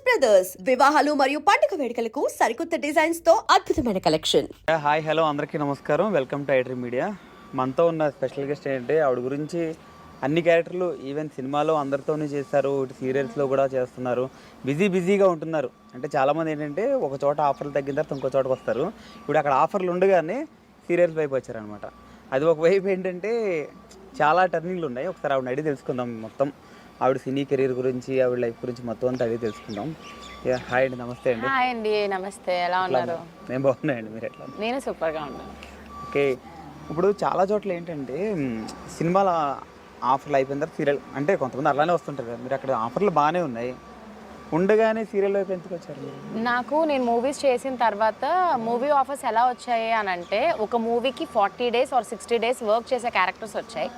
Brothers వివాహాలు మరియు పండుగ వేడుకలకు సరికొత్త డిజైన్స్ తో అద్భుతమైన కలెక్షన్. హాయ్ హలో అందరికీ నమస్కారం. Welcome to iDream media. మనతో ఉన్న స్పెషల్ గెస్ట్ ఏంటంటే ఆవిడ గురించి అన్ని క్యారెక్టర్లు ఈవెన్ సినిమాలో అందరితోనూ చేస్తారు, సీరియల్స్లో కూడా చేస్తున్నారు. బిజీగా ఉంటున్నారు. అంటే చాలామంది ఏంటంటే ఒక చోట ఆఫర్లు తగ్గిన తర్వాత ఇంకో చోటకు వస్తారు. ఇప్పుడు అక్కడ ఆఫర్లు ఉండగానే సీరియల్స్ వైపు వచ్చారనమాట. అది ఒక వైపు ఏంటంటే చాలా టర్నింగ్లు ఉన్నాయి. ఒకసారి ఆవిడ అడిగి తెలుసుకుందాం మొత్తం ఆవిడ సినీ కెరీర్ గురించి, ఆవిడ లైఫ్ గురించి మొత్తం అంతా అడిగి తెలుసుకుందాం. హాయ్ అండి, నమస్తే అండి. హాయ్ అండి, నమస్తే. ఎలా ఉన్నారు? నేను బాగున్నాయండి, మీరు ఎట్లా? నేను సూపర్గా ఉన్నాను. ఓకే, ఇప్పుడు చాలా చోట్ల ఏంటంటే సినిమాల ఆఫర్లు అయిపోయిన తర్వాత సీరియల్ అంటే కొంతమంది అలానే వస్తుంటారు కదా, మీరు అక్కడ ఆఫర్లు బాగానే ఉన్నాయి ఉండగానే సీరియల్ వైపు ఎందుకు వచ్చారు మీరు? నేను మూవీస్ చేసిన తర్వాత మూవీ ఆఫర్స్ ఎలా వచ్చాయి అని అంటే, ఒక మూవీకి 40 days ఆర్ 60 days వర్క్ చేసే క్యారెక్టర్స్ వచ్చాయి.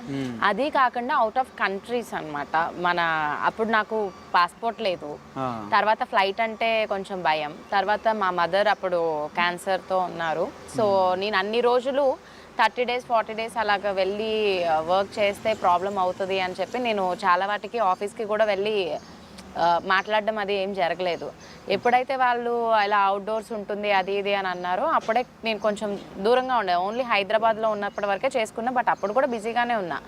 అది కాకుండా అవుట్ ఆఫ్ కంట్రీస్ అనమాట. అప్పుడు నాకు పాస్పోర్ట్ లేదు, తర్వాత ఫ్లైట్ అంటే కొంచెం భయం, తర్వాత మా మదర్ అప్పుడు క్యాన్సర్తో ఉన్నారు. సో నేను అన్ని రోజులు 30 days 40 days అలాగ వెళ్ళి వర్క్ చేస్తే ప్రాబ్లం అవుతుంది అని చెప్పి నేను చాలా వాటికి ఆఫీస్కి కూడా వెళ్ళి మాట్లాడడం అది ఏం జరగలేదు. ఎప్పుడైతే వాళ్ళు ఇలా అవుట్డోర్స్ ఉంటుంది అది ఇది అని అన్నారో అప్పుడే నేను కొంచెం దూరంగా ఉండే. ఓన్లీ హైదరాబాద్లో ఉన్నప్పటి వరకే చేసుకున్నా, బట్ అప్పుడు కూడా బిజీగానే ఉన్నా.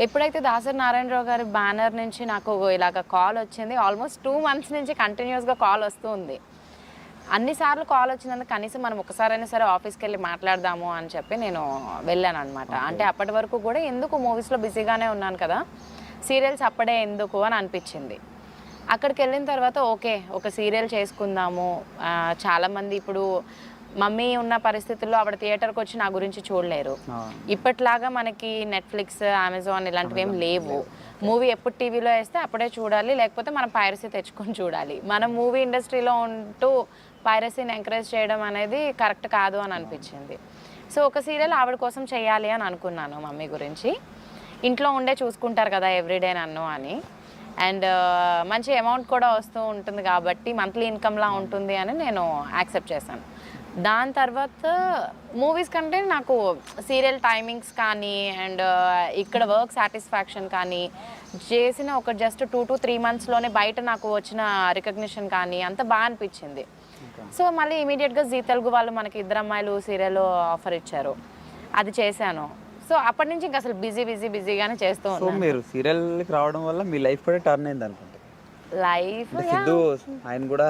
ఎప్పుడైతే దాసరి నారాయణరావు గారి బ్యానర్ నుంచి నాకు ఇలాగ కాల్ వచ్చింది, ఆల్మోస్ట్ 2 months నుంచి కంటిన్యూస్గా కాల్ వస్తూ ఉంది. అన్నిసార్లు కాల్ వచ్చినందుకు కనీసం మనం ఒకసారైనా సరే ఆఫీస్కి వెళ్ళి మాట్లాడదాము అని చెప్పి నేను వెళ్ళాను అనమాట. అంటే అప్పటి వరకు కూడా ఎందుకు మూవీస్లో బిజీగానే ఉన్నాను కదా, సీరియల్స్ అప్పుడే ఎందుకు అని అనిపించింది. అక్కడికి వెళ్ళిన తర్వాత ఓకే, ఒక సీరియల్ చేసుకుందాము. చాలామంది ఇప్పుడు మమ్మీ ఉన్న పరిస్థితుల్లో ఆవిడ థియేటర్కి వచ్చి నా గురించి చూడలేరు. ఇప్పట్లాగా మనకి నెట్ఫ్లిక్స్, అమెజాన్ ఇలాంటివి ఏం లేవు. మూవీ ఎప్పుడు టీవీలో వేస్తే అప్పుడే చూడాలి, లేకపోతే మనం పైరసీ తెచ్చుకొని చూడాలి. మనం మూవీ ఇండస్ట్రీలో ఉంటూ పైరసీని ఎంకరేజ్ చేయడం అనేది కరెక్ట్ కాదు అని అనిపించింది. సో ఒక సీరియల్ ఆవిడ కోసం చేయాలి అని అనుకున్నాను. మమ్మీ గురించి ఇంట్లో ఉండే చూసుకుంటారు కదా ఎవ్రీడే నన్ను అని, అండ్ మంచి అమౌంట్ కూడా వస్తూ ఉంటుంది కాబట్టి మంత్లీ ఇన్కమ్లా ఉంటుంది అని నేను యాక్సెప్ట్ చేశాను. దాని తర్వాత మూవీస్ కంటే నాకు సీరియల్ టైమింగ్స్ కానీ అండ్ ఇక్కడ వర్క్ సాటిస్ఫాక్షన్ కానీ, చేసిన ఒక జస్ట్ 2 to 3 monthsలోనే బయట నాకు వచ్చిన రికగ్నిషన్ కానీ అంత బాగా అనిపించింది. సో మళ్ళీ ఇమీడియట్గా జీ తెలుగు వాళ్ళు మనకి 2 అమ్మాయిలు సీరియల్ ఆఫర్ ఇచ్చారు, అది చేశాను. సో అప్పటి నుంచి ఇంకా అసలు బిజీగానే చేస్తూ ఉన్నాను. మీరు సీరియల్కి రావడం వల్ల మీ లైఫ్ కూడా టర్న్ అయింది అనుకుంటా. లైఫ్ ఆయన కూడా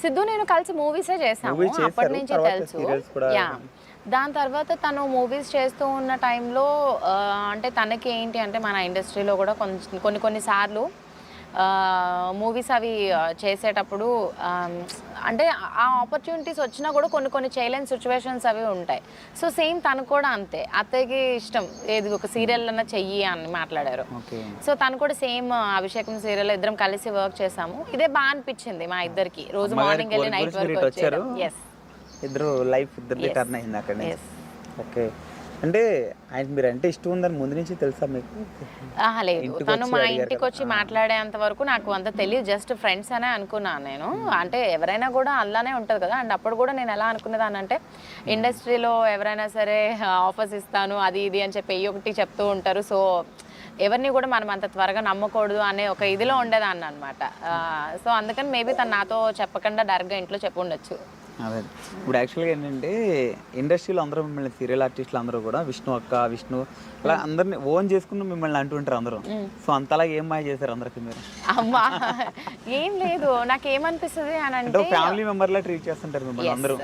సిద్ధు నేను కలిసి మూవీసే చేసాము, అప్పటి నుంచి తెలుసు. దాని తర్వాత తను మూవీస్ చేస్తూ ఉన్న టైంలో అంటే తనకి ఏంటి అంటే మన ఇండస్ట్రీలో కూడా కొన్ని సార్లు మూవీస్ అవి చేసేటప్పుడు అంటే ఆ ఆపర్చునిటీస్ వచ్చినా కూడా కొన్ని చేయలేని సిచ్యువేషన్స్ అవి ఉంటాయి. సో సేమ్ తను కూడా అంతే, అత్తయ్యకి ఇష్టం ఏది ఒక సీరియల్ అన్నా చెయ్యి అని మాట్లాడారు. సో తను కూడా సేమ్ అభిషేకం సీరియల్ ఇద్దరం కలిసి వర్క్ చేసాము. ఇదే బాగా అనిపించింది మా ఇద్దరికి. రోజు మార్నింగ్ వెళ్ళి నైట్ వరకు వచ్చారు. ఇద్దరు లైఫ్ ఇద్దరు టర్న్ అయింది అక్కడ. ఓకే, అంటే ఆయన మీరు అంటే ఇష్టం ఉందని ముందు నుంచి తెలుసా మీకు? లేదు, తను మా ఇంటికి వచ్చి మాట్లాడేంత వరకు నాకు అంత తెలియదు. జస్ట్ ఫ్రెండ్స్ అనే అనుకున్నాను నేను. అంటే ఎవరైనా కూడా అలానే ఉంటుంది కదా. అండ్ అప్పుడు కూడా నేను ఎలా అనుకునేదాన్ని అంటే, ఇండస్ట్రీలో ఎవరైనా సరే ఆఫర్స్ ఇస్తాను అది ఇది అని చెప్పి ఒకటి చెప్తూ ఉంటారు. సో ఎవరిని కూడా మనం అంత త్వరగా నమ్మకూడదు అనే ఒక ఇదిలో ఉండేదాన్ని అనమాట. సో అందుకని మేబీ తను నాతో చెప్పకుండా డైరెక్ట్గా ఇంట్లో చెప్పి ఉండొచ్చు. అదే ఇప్పుడు యాక్చువల్గా ఏంటంటే ఇండస్ట్రీలో అందరూ మిమ్మల్ని సీరియల్ ఆర్టిస్టులు అందరూ కూడా విష్ణు అక్క, విష్ణు అలా అందరిని ఓన్ చేసుకుని మిమ్మల్ని అంటుంటారు అందరూ. సో అంతలా ఏం మాయ చేశారు అందరికి మీరు? అమ్మా ఏం లేదు, నాకేమనిపిస్తుంది అని అంటే ఫ్యామిలీ మెంబర్లా ట్రీట్ చేస్తుంటారు మిమ్మల్ని అందరూ.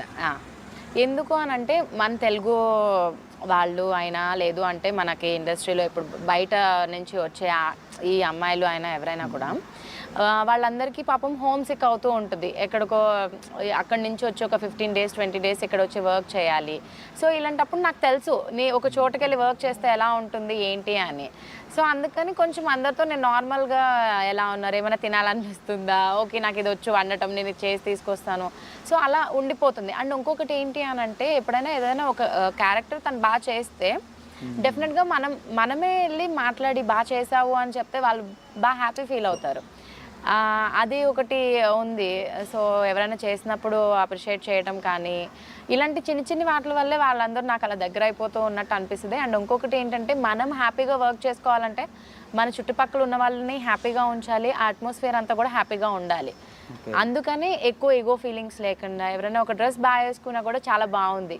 ఎందుకు అని అంటే మన తెలుగు వాళ్ళు అయినా లేదు అంటే మనకి ఇండస్ట్రీలో ఇప్పుడు బయట నుంచి వచ్చే ఈ అమ్మాయిలు అయినా ఎవరైనా కూడా వాళ్ళందరికీ పాపం హోమ్ సిక్ అవుతూ ఉంటుంది. ఎక్కడికో అక్కడి నుంచి వచ్చి ఒక 15 days 20 days ఇక్కడ వచ్చి వర్క్ చేయాలి. సో ఇలాంటప్పుడు నాకు తెలుసు ఒక చోటుకి వెళ్ళి వర్క్ చేస్తే ఎలా ఉంటుంది ఏంటి అని. సో అందుకని కొంచెం అందరితో నేను నార్మల్గా ఎలా ఉన్నారు, ఏమైనా తినాలనిపిస్తుందా, ఓకే నాకు ఇది వచ్చి వండటం, నేను ఇది చేసి తీసుకొస్తాను, సో అలా ఉండిపోతుంది. అండ్ ఇంకొకటి ఏంటి అని అంటే, ఎప్పుడైనా ఏదైనా ఒక క్యారెక్టర్ తను బాగా చేస్తే డెఫినెట్గా మనమే వెళ్ళి మాట్లాడి బాగా చేసావు అని చెప్తే వాళ్ళు బాగా హ్యాపీ ఫీల్ అవుతారు. అది ఒకటి ఉంది. సో ఎవరైనా చేసినప్పుడు అప్రిషియేట్ చేయడం కానీ ఇలాంటి చిన్న వాటి వల్లే వాళ్ళందరూ నాకు అలా దగ్గర అయిపోతూ ఉన్నట్టు అనిపిస్తుంది. అండ్ ఇంకొకటి ఏంటంటే, మనం హ్యాపీగా వర్క్ చేసుకోవాలంటే మన చుట్టుపక్కల ఉన్న వాళ్ళని హ్యాపీగా ఉంచాలి, ఆ అట్మాస్ఫియర్ అంతా కూడా హ్యాపీగా ఉండాలి. అందుకనే ఎక్కువ ఈగో ఫీలింగ్స్ లేకుండా ఎవరైనా ఒక డ్రెస్ బాగా వేసుకున్నా కూడా చాలా బాగుంది,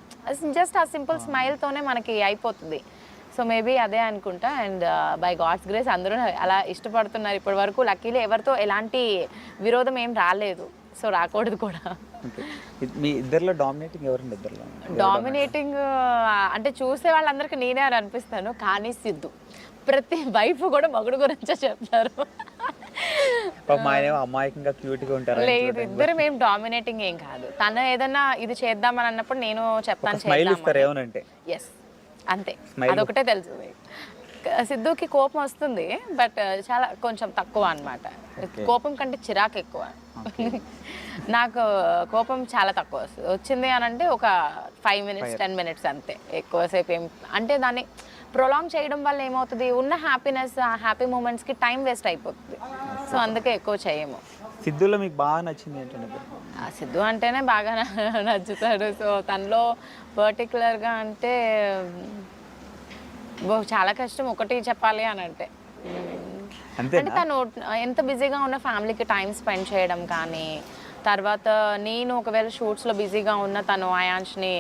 జస్ట్ ఆ సింపుల్ స్మైల్తోనే మనకి అయిపోతుంది. సో మేబీ అదే అనుకుంటా. అండ్ బై గాడ్స్ గ్రేస్ అందరూ అలా ఇష్టపడుతున్నారు ఇప్పటి వరకు. లక్కీలీ ఎవరితో ఎలాంటి విరోధం ఏం రాలేదు, సో రాకూడదు కూడా. మీ ఇద్దరిలో డామినేటింగ్ ఎవరండి? ఇద్దరిలో డామినేటింగ్ అంటే చూసే వాళ్ళందరికీ నేనే అని అనిపిస్తాను, కానీ సిద్ధు ప్రతి వైఫ్ కూడా మగుడు గురించే చెప్తారు. అమాయకంగా క్యూట్గా ఉంటారు. లేదు, ఇద్దరు మేము డామినేటింగ్ ఏం కాదు. తను ఏదన్నా ఇది చేద్దామని అన్నప్పుడు నేను చెప్తాను చేద్దాం. ఎస్ అంతే, అదొకటే తెలుసు. సిద్ధుకి కోపం వస్తుంది, బట్ చాలా కొంచెం తక్కువ అన్నమాట. కోపం కంటే చిరాకు ఎక్కువ. నాకు కోపం చాలా తక్కువ వస్తుంది. వచ్చింది అని అంటే ఒక 5 minutes 10 minutes అంతే, ఎక్కువసేపు ఏం అంటే దాన్ని ప్రొలాంగ్ చేయడం వల్ల ఏమవుతుంది, ఉన్న హ్యాపీనెస్ ఆ హ్యాపీ మూమెంట్స్కి టైం వేస్ట్ అయిపోతుంది. సో అందుకే ఎక్కువ చేయము. సిద్ధులో మీకు బాగా నచ్చింది ఏంటంటే? సిద్ధు అంటేనే బాగా నచ్చుతాడు. సో తనలో పర్టికులర్గా అంటే చాలా కష్టం ఒకటి చెప్పాలి అని అంటే తను ఎంత బిజీగా ఉన్న ఫ్యామిలీకి టైం స్పెండ్ చేయడం కానీ, తర్వాత నేను ఒకవేళ షూట్స్లో బిజీగా ఉన్న తను అయాన్ష్ని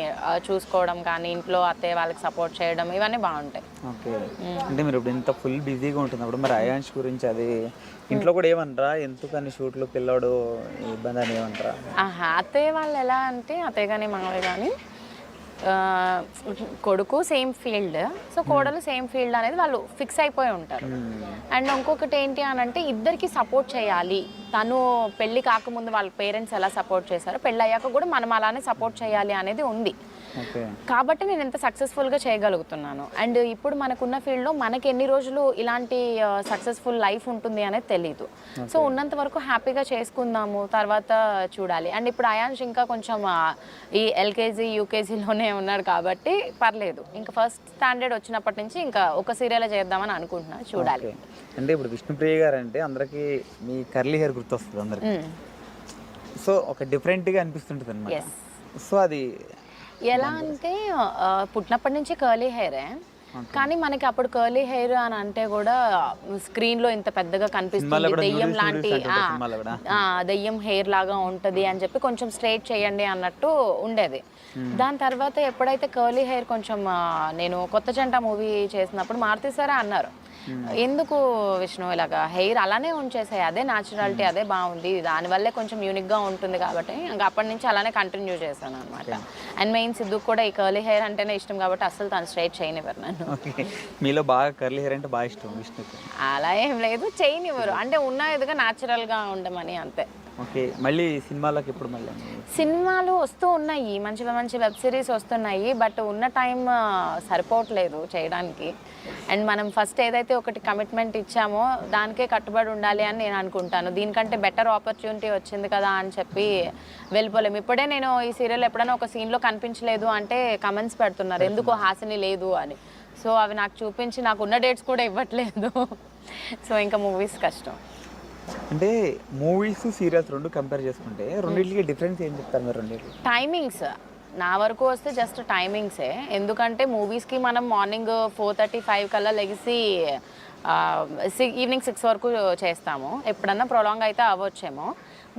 చూసుకోవడం కానీ, ఇంట్లో అత్తయ్య వాళ్ళకి సపోర్ట్ చేయడం, ఇవన్నీ బాగుంటాయి. ఓకే, అంటే మీరు ఇప్పుడు ఇంత ఫుల్ బిజీగా ఉంటున్నప్పుడు మరి అయాన్ష్ గురించి అది ఇంట్లో కూడా ఏమంటారా? ఎందుకని షూట్లో పిల్లాడు ఇబ్బంది అని ఏమంటారా? అత్తయ్య వాళ్ళు ఎలా అంటే అత్తయ్య కానీ మామయ్య కానీ కొడుకు సేమ్ ఫీల్డ్, సో కోడలు సేమ్ ఫీల్డ్ అనేది వాళ్ళు ఫిక్స్ అయిపోయి ఉంటారు. అండ్ ఇంకొకటి ఏంటి అని అంటే ఇద్దరికి సపోర్ట్ చేయాలి. తను పెళ్ళి కాకముందు వాళ్ళ పేరెంట్స్ ఎలా సపోర్ట్ చేశారో పెళ్ళి అయ్యాక కూడా మనం అలానే సపోర్ట్ చేయాలి అనేది ఉంది. కాబట్టి నేను ఎంత సక్సెస్ఫుల్గా చేయగలుగుతున్నాను. అండ్ ఇప్పుడు మనకున్న ఫీల్డ్లో మనకి ఎన్ని రోజులు ఇలాంటి సక్సెస్ఫుల్ లైఫ్ ఉంటుంది అనేది తెలీదు. సో ఉన్నంత వరకు హ్యాపీగా చేసుకుందాము, తర్వాత చూడాలి. అండ్ ఇప్పుడు అయాన్ష్ ఇంకా కొంచెం ఈ LKG UKGలోనే ఉన్నాడు కాబట్టి పర్లేదు. ఇంకా ఫస్ట్ స్టాండర్డ్ వచ్చినప్పటి నుంచి ఇంకా ఒక సీరియల్ చేద్దామని అనుకుంటున్నా, చూడాలి. అంటే ఇప్పుడు విష్ణుప్రియ గారు అంటే అందరికి మీ కర్లీ హెయిర్ గుర్తొస్తుంది అందరికి. సో ఒక డిఫరెంట్గా అనిపిస్తుంటుంది అన్నమాట. సో అది ఎలా అంటే పుట్టినప్పటి నుంచి కర్లీ హెయిరే, కానీ మనకి అప్పుడు కర్లీ హెయిర్ అని అంటే కూడా స్క్రీన్లో ఇంత పెద్దగా కనిపిస్తుంది, దెయ్యం లాంటి దెయ్యం హెయిర్ లాగా ఉంటుంది అని చెప్పి కొంచెం స్ట్రైట్ చేయండి అన్నట్టు ఉండేది. దాని తర్వాత ఎప్పుడైతే కర్లీ హెయిర్ కొంచెం నేను కొత్త జంట మూవీ చేసినప్పుడు మారుతి సారే అన్నారు, ఎందుకు విష్ణు ఇలాగా హెయిర్ అలానే ఉంచేసాయి, అదే న్యాచురాలిటీ, అదే బాగుంది, దానివల్లే కొంచెం యూనిక్గా ఉంటుంది కాబట్టి ఇంకా అప్పటి నుంచి అలానే కంటిన్యూ చేశాను అనమాట. అండ్ మెయిన్ సిద్ధుకు కూడా ఈ కర్లీ హెయిర్ అంటేనే ఇష్టం కాబట్టి అసలు తను స్ట్రైట్ చేయనివ్వరు నన్ను. మీలో బాగా కర్లీ హెయిర్ అంటే బాగా ఇష్టం విష్ణుకు? అలా ఏం లేదు, చేయనివ్వరు, అంటే ఉన్న ఎదుగా న్యాచురల్గా ఉండమని అంతే. ఓకే, మళ్ళీ సినిమాలకు ఇప్పుడు మళ్ళీ సినిమాలు వస్తూ ఉన్నాయి, మంచి మంచి వెబ్ సిరీస్ వస్తున్నాయి, బట్ ఉన్న టైం సరిపోవట్లేదు చేయడానికి. అండ్ మనం ఫస్ట్ ఏదైతే ఒకటి కమిట్మెంట్ ఇచ్చామో దానికే కట్టుబడి ఉండాలి అని నేను అనుకుంటాను. దీనికంటే బెటర్ ఆపర్చునిటీ వచ్చింది కదా అని చెప్పి వెళ్ళిపోలేము. ఇప్పుడే నేను ఈ సీరియల్ ఎప్పుడైనా ఒక సీన్లో కనిపించలేదు అంటే కమెంట్స్ పెడుతున్నారు, ఎందుకు హాసిని లేదు అని. సో అవి నాకు చూపించి నాకు ఉన్న డేట్స్ కూడా ఇవ్వట్లేదు. సో ఇంకా మూవీస్ కష్టం. అంటే మూవీస్ సీరియల్స్ రెండు కంపేర్ చేసుకుంటే రెండింటికి డిఫరెన్స్ ఏం చెప్తారు మీరు? రెండింటికి టైమింగ్స్ నా వరకు వస్తే జస్ట్ టైమింగ్సే. ఎందుకంటే మూవీస్కి మనం మార్నింగ్ 4:35 కల్లా లెగిసి ఈవినింగ్ 6 వరకు చేస్తాము, ఎప్పుడన్నా ప్రొలాంగ్ అయితే అవ్వచ్చేమో.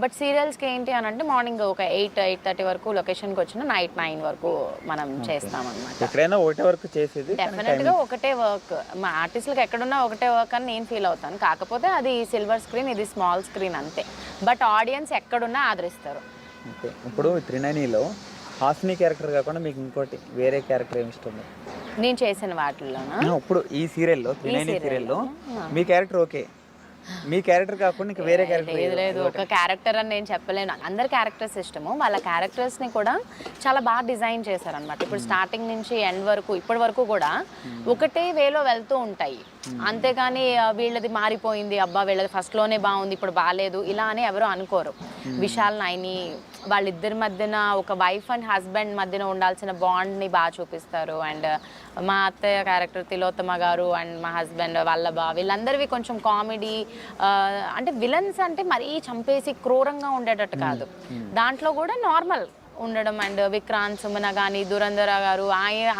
బట్ సీరియల్స్కి ఏంటి అని అంటే మార్నింగ్ ఒక 8-8:30 వరకు లొకేషన్కి వచ్చిన నైట్ 9 వరకు మనం చేస్తామన్నమాట. ఎక్కడైనా ఒకటే వర్క్ చేసేది డెఫినెట్గా ఒకటే వర్క్, మా ఆర్టిస్టులకు ఎక్కడున్నా ఒకటే వర్క్ అని నేను ఫీల్ అవుతాను. కాకపోతే అది సిల్వర్ స్క్రీన్, ఇది స్మాల్ స్క్రీన్ అంతే. బట్ ఆడియన్స్ ఎక్కడున్నా ఆదరిస్తారు. ఓకే, ఇప్పుడు 390లో హాసిని క్యారెక్టర్ కాకుండా మీకు ఇంకోటి వేరే క్యారెక్టర్ ఏమి ఇష్టం? నేను చేసిన వాటిల్లోనా? ఇప్పుడు ఈ సీరియల్లో 390 సీరియల్లో మీ క్యారెక్టర్ ఓకే, మీ క్యారెక్టర్ కాకుండా ఇంకా వేరే క్యారెక్టర్? లేదు, ఒక క్యారెక్టర్ అని నేను చెప్పలేను. అందరి క్యారెక్టర్స్ ఇష్టము, వాళ్ళ క్యారెక్టర్స్ని కూడా చాలా బాగా డిజైన్ చేశారనమాట. ఇప్పుడు స్టార్టింగ్ నుంచి ఎండ్ వరకు ఇప్పటి వరకు కూడా ఒకటే వేలో వెళ్తూ ఉంటాయి. అంతేగాని వీళ్ళది మారిపోయింది, అబ్బా వీళ్ళది ఫస్ట్లోనే బాగుంది ఇప్పుడు బాగాలేదు ఇలా అని ఎవరు అనుకోరు. విశాల్ నైని వాళ్ళిద్దరి మధ్యన ఒక వైఫ్ అండ్ హస్బెండ్ మధ్యన ఉండాల్సిన బాండ్ని బాగా చూపిస్తారు. అండ్ మా అత్తయ్య క్యారెక్టర్ తిలోత్తమ గారు అండ్ మా హస్బెండ్ వల్లభ, వీళ్ళందరివి కొంచెం కామెడీ, అంటే విలన్స్ అంటే మరీ చంపేసి క్రూరంగా ఉండేటట్టు కాదు, దాంట్లో కూడా నార్మల్ ఉండడం. అండ్ విక్రాంత్ సుమన కానీ దురంధర గారు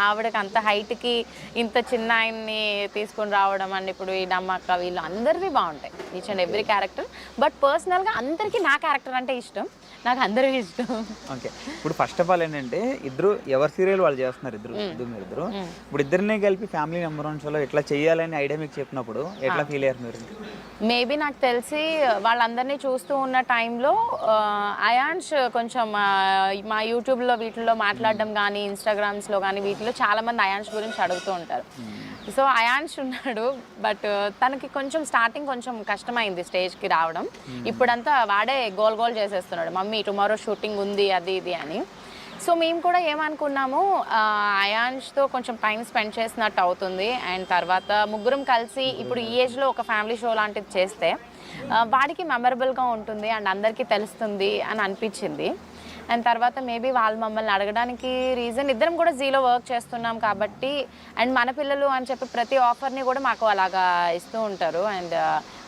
ఆవిడకి అంత హైట్కి ఇంత చిన్న ఆయన్ని తీసుకొని రావడం. అండ్ ఇప్పుడు ఈ నమ్మక్క వీళ్ళు అందరివి బాగుంటాయి, each and every character. But పర్సనల్గా అందరికీ నా క్యారెక్టర్ అంటే ఇష్టం, నాకు అందరూ ఇష్టం. ఓకే, ఇప్పుడు ఫస్ట్ ఆఫ్ ఆల్ ఏంటంటే ఇద్దరు ఎవరి సీరియల్ వాళ్ళు చేస్తున్నారు, మీరిద్దరు ఇప్పుడు ఇద్దరిని కలిపి ఫ్యామిలీ నెంబర్ వన్ షోలో ఎట్లా చేయాలని ఐడియా మీకు చెప్పినప్పుడు ఎట్లా ఫీల్ అయ్యారు మీరు? మేబీ నాకు తెలిసి వాళ్ళందరినీ చూస్తూ ఉన్న టైంలో అయాన్ష్ కొంచెం మా యూట్యూబ్లో వీటిల్లో మాట్లాడడం కానీ ఇన్స్టాగ్రామ్స్లో కానీ వీటిలో చాలామంది అయాన్ష్ గురించి అడుగుతూ ఉంటారు. సో అయాన్ష్ ఉన్నాడు, బట్ తనకి కొంచెం స్టార్టింగ్ కొంచెం కష్టమైంది స్టేజ్కి రావడం. ఇప్పుడంతా వాడే గోల్ చేసేస్తున్నాడు, మమ్మీ టుమారో షూటింగ్ ఉంది అది ఇది అని. సో మేము కూడా ఏమనుకున్నాము, అయాన్ష్తో కొంచెం టైం స్పెండ్ చేసినట్టు అవుతుంది. అండ్ తర్వాత ముగ్గురం కలిసి ఇప్పుడు ఈ ఏజ్లో ఒక ఫ్యామిలీ షో లాంటిది చేస్తే వాడికి మెమరబుల్గా ఉంటుంది అండ్ అందరికీ తెలుస్తుంది అని అనిపించింది. అండ్ తర్వాత మేబీ వాళ్ళు మమ్మల్ని అడగడానికి రీజన్ ఇద్దరం కూడా జీలో వర్క్ చేస్తున్నాం కాబట్టి, అండ్ మన పిల్లలు అని చెప్పి ప్రతి ఆఫర్ని కూడా మాకు అలాగా ఇస్తూ ఉంటారు. అండ్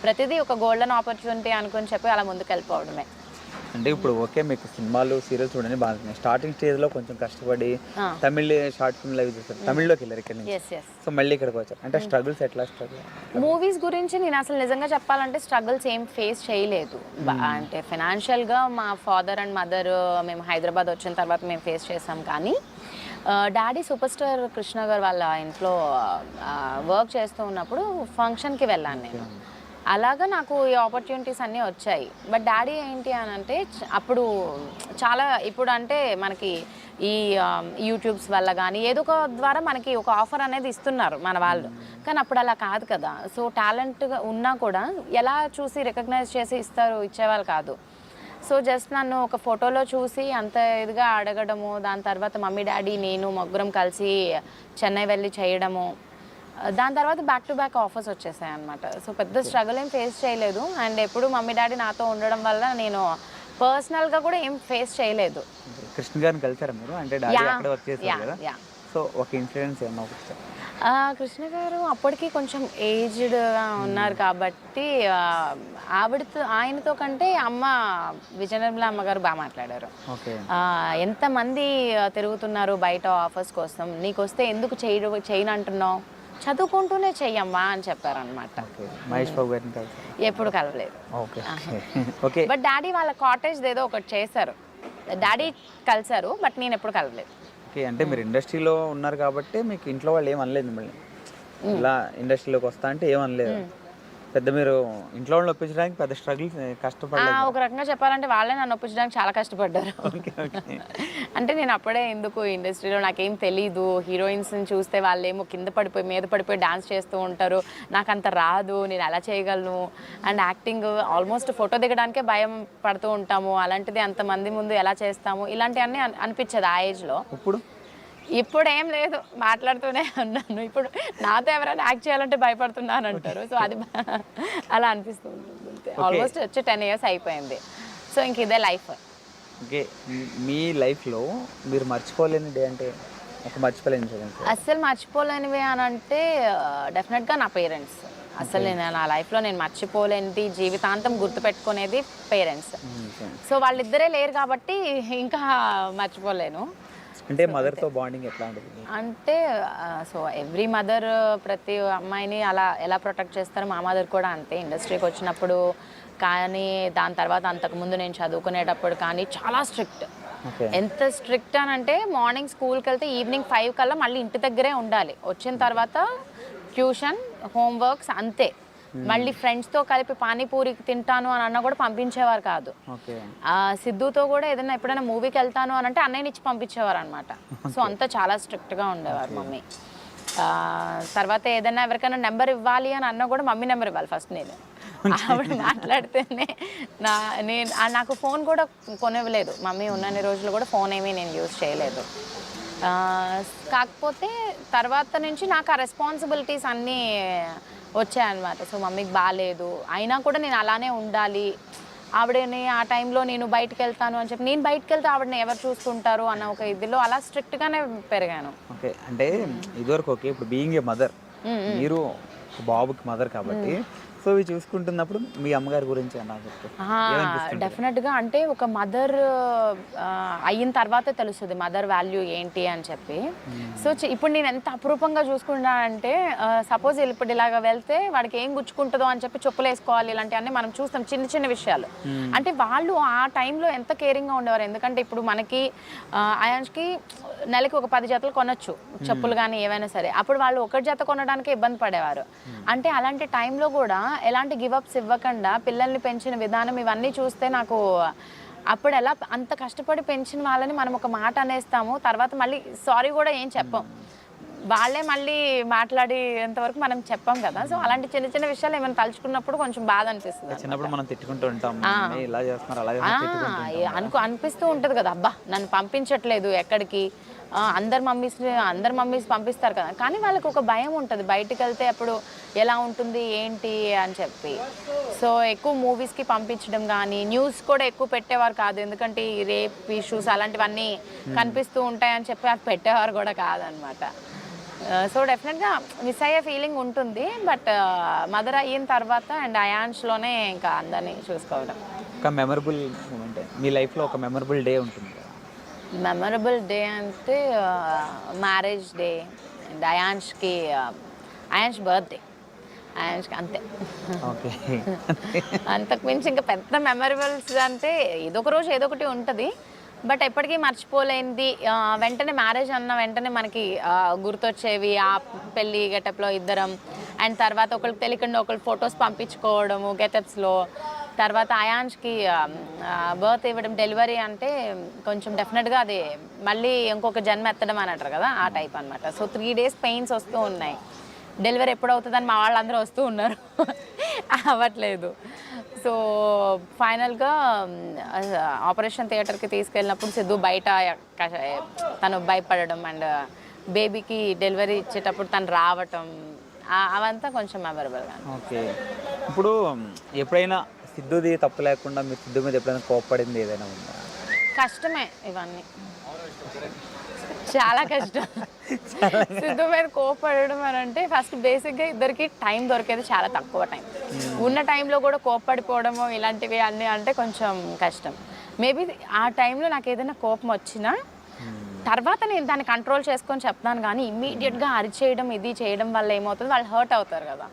ప్రతిదీ ఒక గోల్డెన్ ఆపర్చునిటీ అనుకుని చెప్పి అలా ముందుకు వెళ్ళిపోవడమే. అంటే ఇప్పుడు ఓకే, మీకు సినిమాలు సీరియల్స్ చూడండి బాగుంది. స్టార్టింగ్ స్టేజ్లో కొంచెం కష్టపడి తమిళ్ షార్ట్ ఫిల్మ్ అవి చూస్తారు, తమిళ్లోకి వెళ్ళారు ఇక్కడ నుంచి. సో మళ్ళీ ఇక్కడికి వచ్చారు అంటే స్ట్రగుల్స్ ఎట్లా? మూవీస్ గురించి నేను అసలు నిజంగా చెప్పాలంటే స్ట్రగుల్స్ ఏం ఫేస్ చేయలేదు. అంటే ఫైనాన్షియల్గా మా ఫాదర్ అండ్ మదర్ మేము హైదరాబాద్ వచ్చిన తర్వాత మేము ఫేస్ చేసాం. కానీ డాడీ సూపర్ స్టార్ కృష్ణ గారు వాళ్ళ ఇంట్లో వర్క్ చేస్తూ ఉన్నప్పుడు ఫంక్షన్కి వెళ్ళాను నేను. అలాగా నాకు ఈ ఆపర్చునిటీస్ అన్నీ వచ్చాయి. బట్ డాడీ ఏంటి అని అంటే అప్పుడు చాలా ఇప్పుడు అంటే మనకి ఈ యూట్యూబ్స్ వల్ల కానీ ఏదో ఒక ద్వారా మనకి ఒక ఆఫర్ అనేది ఇస్తున్నారు మన వాళ్ళు. కానీ అప్పుడు అలా కాదు కదా. సో టాలెంట్గా ఉన్నా కూడా ఎలా చూసి రికగ్నైజ్ చేసి ఇచ్చేవాళ్ళు కాదు. సో జస్ట్ నన్ను ఒక ఫోటోలో చూసి అంత ఇదిగా అడగడము, దాని తర్వాత మమ్మీ డాడీ నేను ముగ్గురం కలిసి చెన్నై వెళ్ళి చేయడము, దాని తర్వాత బ్యాక్ టు బ్యాక్ ఆఫర్స్ వచ్చేసాయి అనమాట. సో పెద్ద స్ట్రగుల్ ఏం ఫేస్ చేయలేదు. అండ్ ఎప్పుడు మమ్మీ డాడీ నాతో ఉండడం వల్ల నేను పర్సనల్గా కూడా ఏం ఫేస్ చేయలేదు. కృష్ణ గారిని కలిసారా మీరు? అంటే డాడీ అక్కడ వర్క్ చేశారు కదా, సో ఒక ఇన్సిడెంట్స్ ఏమన్నా ఒకసారి? కృష్ణ గారు అప్పటికి కొంచెం ఏజ్డ్గా ఉన్నారు కాబట్టి ఆయనతో కంటే అమ్మ విజయనిర్మల అమ్మగారు బాగా మాట్లాడారు. ఎంతమంది తిరుగుతున్నారు బయట ఆఫర్స్ కోసం, నీకు వస్తే ఎందుకు చేయను అంటున్నావు, చదువుకుంటూనే చెయ్యమ్మా అని చెప్పారనమాట. మహేష్ బాబు గారిని ఎప్పుడు కలవలేదు. ఓకే, బట్ డాడీ వాళ్ళ కాటేజ్ ఏదో ఒకటి చేశారు, డాడీ కలిశారు, బట్ నేను ఎప్పుడు కలవలేదు. ఓకే, అంటే మీరు ఇండస్ట్రీలో ఉన్నారు కాబట్టి మీకు ఇంట్లో వాళ్ళు ఏమనలేదు మిమ్మల్ని ఇలా ఇండస్ట్రీలోకి వస్తా అంటే ఏమనలేదు? పెద్ద మీరు ఇంట్లో వాళ్ళని ఒప్పించడానికి పెద్ద స్ట్రగుల్స్ కష్టపడ్డారు. ఒక రకంగా చెప్పాలంటే వాళ్ళే నన్ను ఒప్పించడానికి చాలా కష్టపడ్డారు. అంటే నేను అప్పుడే ఎందుకు ఇండస్ట్రీలో నాకేం తెలీదు, హీరోయిన్స్ని చూస్తే వాళ్ళేమో కింద పడిపోయి మీద పడిపోయి డాన్స్ చేస్తూ ఉంటారు, నాకు అంత రాదు, నేను ఎలా చేయగలను, అండ్ యాక్టింగ్ ఆల్మోస్ట్ ఫోటో దిగడానికే భయం పడుతూ ఉంటాము, అలాంటిది అంతమంది ముందు ఎలా చేస్తాము, ఇలాంటివన్నీ అనిపించేది ఆ ఏజ్లో. ఇప్పుడు ఏం లేదు, మాట్లాడుతూనే ఉన్నాను. ఇప్పుడు నాతో ఎవరైనా యాక్ట్ చేయాలంటే భయపడుతున్నాను అంటారు. సో అది అలా అనిపిస్తూ ఉంటుంది. ఆల్మోస్ట్ వచ్చి 10 years అయిపోయింది. సో ఇంక ఇదే లైఫ్. ఓకే, మీ లైఫ్లో మీరు మర్చిపోలేని డే అంటే మర్చిపోలేని అస్సలు మర్చిపోలేనివి అని అంటే డెఫినెట్గా నా పేరెంట్స్. అసలు నేను నా లైఫ్లో నేను మర్చిపోలేనిది, జీవితాంతం గుర్తుపెట్టుకునేది పేరెంట్స్. సో వాళ్ళిద్దరే లేరు కాబట్టి ఇంకా మర్చిపోలేను. అంటే మదర్తో బాండింగ్ ఎట్లా ఉంటుంది అంటే సో ఎవ్రీ మదర్ ప్రతి అమ్మాయిని అలా ఎలా ప్రొటెక్ట్ చేస్తారో మా మదర్ కూడా అంతే. ఇండస్ట్రీకి వచ్చినప్పుడు కానీ దాని తర్వాత అంతకుముందు నేను చదువుకునేటప్పుడు కానీ చాలా స్ట్రిక్ట్. ఎంత స్ట్రిక్ట్ అని అంటే మార్నింగ్ స్కూల్కి వెళ్తే ఈవినింగ్ 5 కల్లా మళ్ళీ ఇంటి దగ్గరే ఉండాలి. వచ్చిన తర్వాత ట్యూషన్, హోంవర్క్స్ అంతే. మళ్ళీ ఫ్రెండ్స్తో కలిపి పానీపూరికి తింటాను అని అన్నా కూడా పంపించేవారు కాదు. సిద్ధుతో కూడా ఏదైనా ఎప్పుడైనా మూవీకి వెళ్తాను అని అంటే అన్నయ్యని ఇచ్చి పంపించేవారు అనమాట. సో అంతా చాలా స్ట్రిక్ట్గా ఉండేవారు మమ్మీ. తర్వాత ఏదైనా ఎవరికైనా నెంబర్ ఇవ్వాలి అని అన్నా కూడా మమ్మీ నెంబర్ ఇవ్వాలి ఫస్ట్. నేను ఆవిడ మాట్లాడితేనే నాకు ఫోన్ కూడా కొనివ్వలేదు మమ్మీ. ఉన్నన్ని రోజులు కూడా ఫోన్ ఏమీ నేను యూజ్ చేయలేదు. కాకపోతే తర్వాత నుంచి నాకు ఆ రెస్పాన్సిబిలిటీస్ అన్నీ వచ్చాయన్నమాట. సో మమ్మీకి బాగాలేదు అయినా కూడా నేను అలానే ఉండాలి, ఆవిడని ఆ టైంలో నేను బయటకు వెళ్తాను అని చెప్పి నేను బయటకు వెళ్తే ఆవిడని ఎవరు చూసుకుంటారు అన్న ఒక ఇదిలో అలా స్ట్రిక్ట్గానే పెరిగాను. ఓకే, అంటే ఇదివరకు ఓకే, ఇప్పుడు బీయింగ్ ఏ మదర్, మీరు బాబుకి మదర్ కాబట్టి సో ఇవి చూసుకుంటున్నప్పుడు మీ అమ్మగారి గురించి అన్నా చెప్తే డెఫినెట్గా అంటే ఒక మదర్ అయిన తర్వాతే తెలుస్తుంది మదర్ వాల్యూ ఏంటి అని చెప్పి. సో ఇప్పుడు నేను ఎంత అపురూపంగా చూసుకున్నా అంటే సపోజ్ ఇప్పుడు ఇలాగ వెళ్తే వాడికి ఏం గుచ్చుకుంటుందో అని చెప్పి చెప్పులు వేసుకోవాలి ఇలాంటివన్నీ మనం చూస్తాం, చిన్న చిన్న విషయాలు. అంటే వాళ్ళు ఆ టైంలో ఎంత కేరింగ్గా ఉండేవారు. ఎందుకంటే ఇప్పుడు మనకి అయాన్స్కి నెలకి ఒక 10 జతలు కొనొచ్చు చెప్పులు కానీ ఏవైనా సరే, అప్పుడు వాళ్ళు ఒకటి జత కొనడానికి ఇబ్బంది పడేవారు. అంటే అలాంటి టైంలో కూడా ఎలాంటి గివప్స్ ఇవ్వకుండా పిల్లల్ని పెంచిన విధానం ఇవన్నీ చూస్తే నాకు అప్పుడు ఎలా అంత కష్టపడి పెంచిన వాళ్ళని మనం ఒక మాట అనేస్తాము, తర్వాత మళ్ళీ సారీ కూడా ఏం చెప్పం, వాళ్ళే మళ్ళీ మాట్లాడేంతవరకు మనం చెప్పాం కదా. సో అలాంటి చిన్న చిన్న విషయాలు ఏమైనా తలుచుకున్నప్పుడు కొంచెం బాధ అనిపిస్తుంది. చిన్నప్పుడు మనం తిట్టుకుంటూ ఉంటాం, ఇలా చేస్తున్నారు అలా అనిపిస్తూ ఉంటుంది కదా, అబ్బా నన్ను పంపించట్లేదు ఎక్కడికి, అందరు మమ్మీస్ పంపిస్తారు కదా, కానీ వాళ్ళకి ఒక భయం ఉంటుంది బయటికి వెళ్తే అప్పుడు ఎలా ఉంటుంది ఏంటి అని చెప్పి. సో ఎక్కువ మూవీస్కి పంపించడం కానీ న్యూస్ కూడా ఎక్కువ పెట్టేవారు కాదు, ఎందుకంటే ఈ రేప్ ఇష్యూస్ అలాంటివన్నీ కనిపిస్తూ ఉంటాయని చెప్పి అది పెట్టేవారు కూడా కాదనమాట. సో డెఫినెట్గా మిస్ అయ్యే ఫీలింగ్ ఉంటుంది, బట్ మదర్ అయిన తర్వాత అండ్ అయాన్స్లోనే ఇంకా అందరినీ చూసుకోవడం. ఒక మెమరబుల్ మూమెంట్ మీ లైఫ్లో, ఒక మెమరబుల్ డే ఉంటుంది. మెమరబుల్ డే అంటే marriage day and Ayansh birthday, అయాన్ష్కి అంతే. ఓకే, అంతకు మించి ఇంకా పెద్ద మెమరబుల్స్ అంటే ఏదో ఒక రోజు ఏదో ఒకటి ఉంటుంది, బట్ ఎప్పటికీ మర్చిపోలేనిది వెంటనే మ్యారేజ్ అన్న వెంటనే మనకి గుర్తొచ్చేవి ఆ పెళ్ళి గెటప్లో ఇద్దరం, అండ్ తర్వాత ఒకరికి తెలియకుండా ఒకరికి ఫొటోస్ పంపించుకోవడము గెటప్స్లో, తర్వాత అయాన్ష్కి బర్త్ ఇవ్వడం, డెలివరీ అంటే కొంచెం డెఫినెట్గా అది మళ్ళీ ఇంకొక జన్మ ఎత్తడం అని అంటారు కదా, ఆ టైప్ అనమాట. సో 3 days పెయిన్స్ వస్తూ ఉన్నాయి, డెలివరీ ఎప్పుడు అవుతుందని మా వాళ్ళందరూ వస్తూ ఉన్నారు, అవ్వట్లేదు. సో ఫైనల్గా ఆపరేషన్ థియేటర్కి తీసుకెళ్ళినప్పుడు సిద్ధు బయట తను భయపడడం అండ్ బేబీకి డెలివరీ ఇచ్చేటప్పుడు తను రావటం, అవంతా కొంచెం మెమరబుల్గా. ఓకే, ఇప్పుడు ఎప్పుడైనా సిద్ధుది తప్పు లేకుండా మీరు సిద్ధు మీద ఎప్పుడైనా కోప్పడింది ఏదైనా ఉందా? కష్టమే ఇవన్నీ, చాలా కష్టం. సిద్ధు మీద కోప్పడడం అని అంటే ఫస్ట్ బేసిక్గా ఇద్దరికి టైం దొరికేది చాలా తక్కువ టైం, ఉన్న టైంలో కూడా కోప్పడిపోవడము ఇలాంటివి అన్నీ అంటే కొంచెం కష్టం. మేబీ ఆ టైంలో నాకు ఏదైనా కోపం వచ్చినా తర్వాత నేను దాన్ని కంట్రోల్ చేసుకొని చెప్తాను, కానీ ఇమ్మీడియట్గా అరిచేయడం ఇది చేయడం వల్ల ఏమవుతుంది, వాళ్ళు హర్ట్ అవుతారు కదా.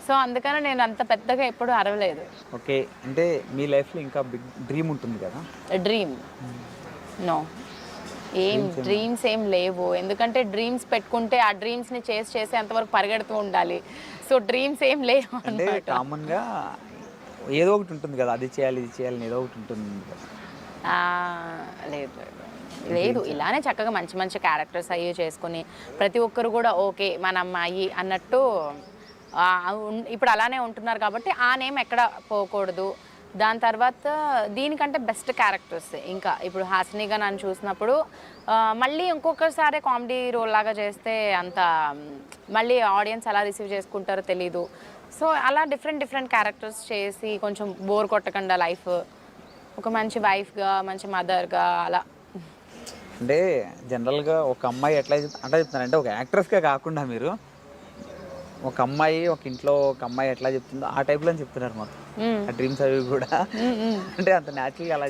సో అందుకని నేను అంత పెద్దగా ఎప్పుడూ అరవలేదు. ఓకే, అంటే మీ లైఫ్లో ఇంకా బిగ్ డ్రీమ్ ఉంటుంది కదా? డ్రీమ్ నో, డ్రీమ్స్ ఏం లేవు, ఎందుకంటే డ్రీమ్స్ పెట్టుకుంటే ఆ డ్రీమ్స్ని చేసేంతవరకు పరిగెడుతూ ఉండాలి. సో డ్రీమ్స్ ఏం లేవు అంటే కామన్గా ఏదో ఒకటి ఉంటుంది కదా, అది చేయాలి ఇది చేయాలి ఏదో ఒకటి ఉంటుంది. లేదు, ఇలానే చక్కగా మంచి మంచి క్యారెక్టర్స్ అయ్యి చేసుకుని ప్రతి ఒక్కరు కూడా ఓకే మన అమ్మాయి అన్నట్టు ఇప్పుడు అలానే ఉంటున్నారు కాబట్టి ఆ నేమ్ ఎక్కడ పోకూడదు. దాని తర్వాత దీనికంటే బెస్ట్ క్యారెక్టర్స్ ఇంకా ఇప్పుడు హాసినిగా నన్ను చూసినప్పుడు మళ్ళీ ఇంకొకసారి కామెడీ రోల్ లాగా చేస్తే అంత మళ్ళీ ఆడియన్స్ ఎలా రిసీవ్ చేసుకుంటారో తెలీదు. సో అలా డిఫరెంట్ క్యారెక్టర్స్ చేసి కొంచెం బోర్ కొట్టకుండా లైఫ్ ఒక మంచి వైఫ్గా మంచి మదర్గా అలా. అంటే జనరల్గా ఒక అమ్మాయి ఎట్లా అంటే చెప్తున్నారంటే ఒక యాక్ట్రెస్గా కాకుండా మీరు ఒక అమ్మాయి ఒక ఇంట్లో ఒక అమ్మాయి ఎట్లా చెప్తుందో ఆ టైప్లో చెప్తున్నారు మొత్తం ఆ డ్రీమ్స్ అవి కూడా. అంటే అంత న్యాచురల్గా అలా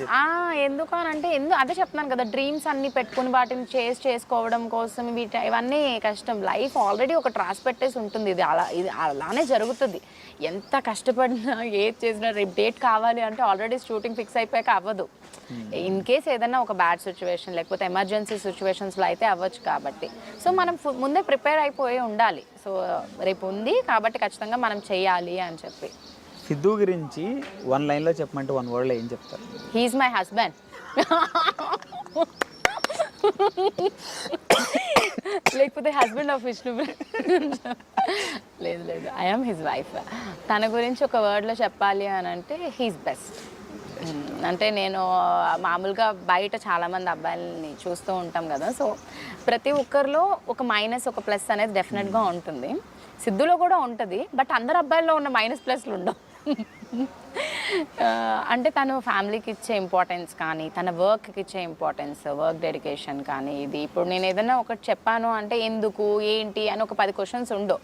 ఎందుకు అని అంటే అదే చెప్తున్నాను కదా, డ్రీమ్స్ అన్ని పెట్టుకుని వాటిని చేసుకోవడం కోసం ఇవన్నీ కష్టం. లైఫ్ ఆల్రెడీ ఒక ట్రాస్ పెట్టేసి ఉంటుంది, ఇది అలానే జరుగుతుంది. ఎంత కష్టపడినా ఏది చేసినా రేపు డేట్ కావాలి అంటే ఆల్రెడీ షూటింగ్ ఫిక్స్ అయిపోయాక అవ్వదు. ఇన్ కేస్ ఏదైనా ఒక బ్యాడ్ సిచ్యువేషన్ లేకపోతే ఎమర్జెన్సీ సిచ్యువేషన్స్లో అయితే అవ్వచ్చు. కాబట్టి సో మనం ముందే ప్రిపేర్ అయిపోయి ఉండాలి. సో రేపు ఉంది కాబట్టి ఖచ్చితంగా మనం చెయ్యాలి అని చెప్పి. సిద్ధు గురించి 1 లైన్లో చెప్పమంటే 1 వర్డ్లో ఏం చెప్తారు? He's my husband. లేకపోతే హస్బెండ్ ఆఫ్ విష్ణు. లేదు ఐ యామ్ హిజ్ వైఫ్. తన గురించి ఒక వర్డ్లో చెప్పాలి అని అంటే హీఈస్ బెస్ట్. అంటే నేను మామూలుగా బయట చాలామంది అబ్బాయిలని చూస్తూ ఉంటాం కదా, సో ప్రతి ఒక్కరిలో ఒక మైనస్ ఒక ప్లస్ అనేది డెఫినెట్గా ఉంటుంది. సిద్ధులో కూడా ఉంటుంది, బట్ అందరు అబ్బాయిల్లో ఉన్న మైనస్ ప్లస్లు ఉండవు. అంటే తను ఫ్యామిలీకి ఇచ్చే ఇంపార్టెన్స్ కానీ తన వర్క్కి ఇచ్చే ఇంపార్టెన్స్, వర్క్ డెడికేషన్ కానీ ఇది ఇప్పుడు నేను ఏదైనా ఒకటి చెప్పాను అంటే ఎందుకు ఏంటి అని ఒక 10 క్వశ్చన్స్ ఉండవు.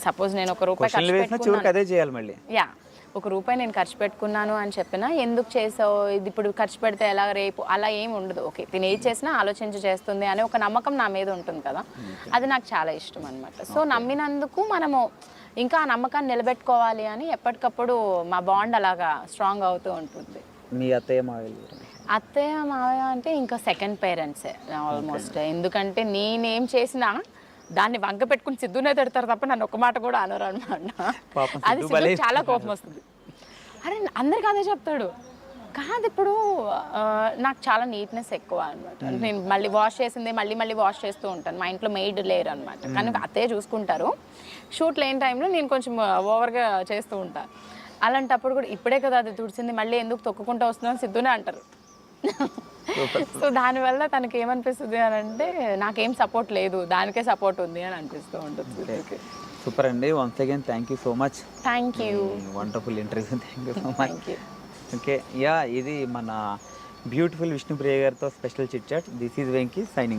సపోజ్ నేను ఒక రూపాయి క్వశ్చన్లు ఖర్చు వేసినా చివరికి అదే చేయాలి మళ్ళీ. యా, ఒక రూపాయి నేను ఖర్చు పెట్టుకున్నాను అని చెప్పినా ఎందుకు చేసావు, ఇది ఇప్పుడు ఖర్చు పెడితే ఎలా రేపు, అలా ఏమి ఉండదు. ఓకే, తిని ఏది చేసినా ఆలోచించి చేస్తుంది అనే ఒక నమ్మకం నా మీద ఉంటుంది కదా, అది నాకు చాలా ఇష్టం అనమాట. సో నమ్మినందుకు మనము ఇంకా ఆ నమ్మకాన్ని నిలబెట్టుకోవాలి అని ఎప్పటికప్పుడు మా బాండ్ అలాగా స్ట్రాంగ్ అవుతూ ఉంటుంది. మీ అత్తయ్య మావయ్య అత్తయ్య మావయ్య అంటే ఇంకా సెకండ్ పేరెంట్సే ఆల్మోస్ట్. ఎందుకంటే నేనేం చేసినా దాన్ని వంక పెట్టుకుని సిద్ధునే తిడతారు తప్ప నన్ను ఒక్క మాట కూడా అనరు అనమాట. అది సిద్ధు చాలా కోపం వస్తుంది. అరే అందరికి అదే చెప్తాడు. కాదు ఇప్పుడు నాకు చాలా నీట్నెస్ ఎక్కువ అనమాట. నేను మళ్ళీ వాష్ చేసిందే మళ్ళీ మళ్ళీ వాష్ చేస్తూ ఉంటాను. మా ఇంట్లో మెయిడ్ లేరు అనమాట, కానీ అత్తయ్య చూసుకుంటారు. షూట్ లేని టైంలో నేను కొంచెం ఓవర్గా చేస్తూ ఉంటాను. అలాంటప్పుడు కూడా ఇప్పుడే కదా అది తుడిచింది మళ్ళీ ఎందుకు తొక్కుకుంటూ వస్తుందని సిద్ధునే అంటారు. సో దానివల్ల తనకి ఏమనిపిస్తుంది అని అంటే నాకేం సపోర్ట్ లేదు, దానికే సపోర్ట్ ఉంది అని అనిపిస్తూ ఉంటుంది. సూపర్ అండి. Once again thank you so much. Thank you. Wonderful interview. Thank you so much. Okay, ya, ఇది మన బ్యూటిఫుల్ విష్ణుప్రియ గారితో special chit chat. This is Venky signing.